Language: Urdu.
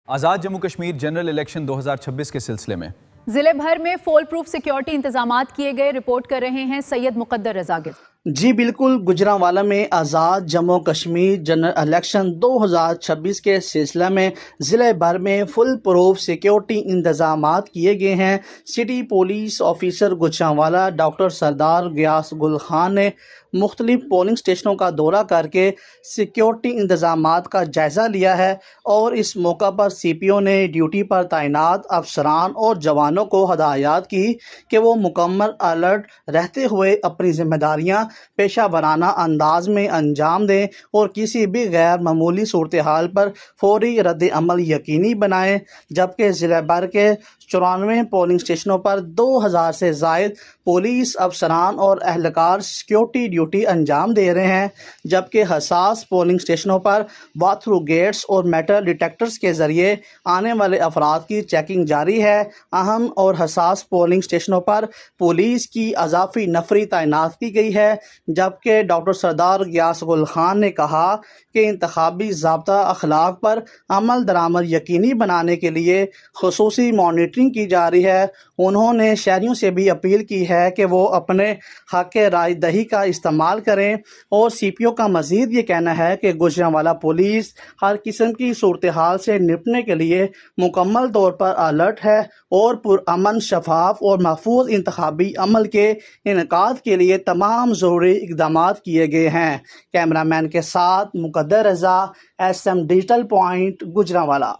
آزاد جموں کشمیر جنرل الیکشن 2026 کے سلسلے میں ضلع بھر میں فول پروف سیکیورٹی انتظامات کیے گئے، رپورٹ کر رہے ہیں سید مقدر رضا گل۔ جی بالکل، گوجرانوالہ میں آزاد جموں کشمیر جنرل الیکشن 2026 کے سلسلہ میں ضلع بھر میں فل پروف سیکیورٹی انتظامات کیے گئے ہیں۔ City police officer Gujranwala doctor سردار غیاث گل خان نے مختلف پولنگ اسٹیشنوں کا دورہ کر کے سیکیورٹی انتظامات کا جائزہ لیا ہے، اور اس موقع پر سی پی او نے ڈیوٹی پر تعینات افسران اور جوانوں کو ہدایات کی کہ وہ مکمل الرٹ رہتے ہوئے اپنی ذمہ داریاں پیشہ ورانہ انداز میں انجام دیں اور کسی بھی غیر معمولی صورتحال پر فوری رد عمل یقینی بنائیں، جبکہ ضلع بھر کے 94 پولنگ اسٹیشنوں پر 2000 سے زائد پولیس افسران اور اہلکار سیکیورٹی ڈیوٹی انجام دے رہے ہیں، جبکہ حساس پولنگ اسٹیشنوں پر واتھ تھرو گیٹس اور میٹل ڈیٹیکٹرز کے ذریعے آنے والے افراد کی چیکنگ جاری ہے۔ اہم اور حساس پولنگ اسٹیشنوں پر پولیس کی اضافی نفری تعینات کی گئی ہے، جبکہ ڈاکٹر سردار غیاث گل خان نے کہا کہ انتخابی ضابطہ اخلاق پر عمل درآمد یقینی بنانے کے لیے خصوصی مانیٹرنگ کی جا رہی ہے۔ انہوں نے شہریوں سے بھی اپیل کی ہے کہ وہ اپنے حق رائے دہی کا استعمال کریں، اور سی پی او کا مزید یہ کہنا ہے کہ گوجرانوالہ پولیس ہر قسم کی صورتحال سے نپٹنے کے لیے مکمل طور پر الرٹ ہے اور پرامن، شفاف اور محفوظ انتخابی عمل کے انعقاد کے لیے تمام ضروری اقدامات کیے گئے ہیں۔ کیمرہ مین کے ساتھ Muqaddar Raza, S M digital point, Gujranwala.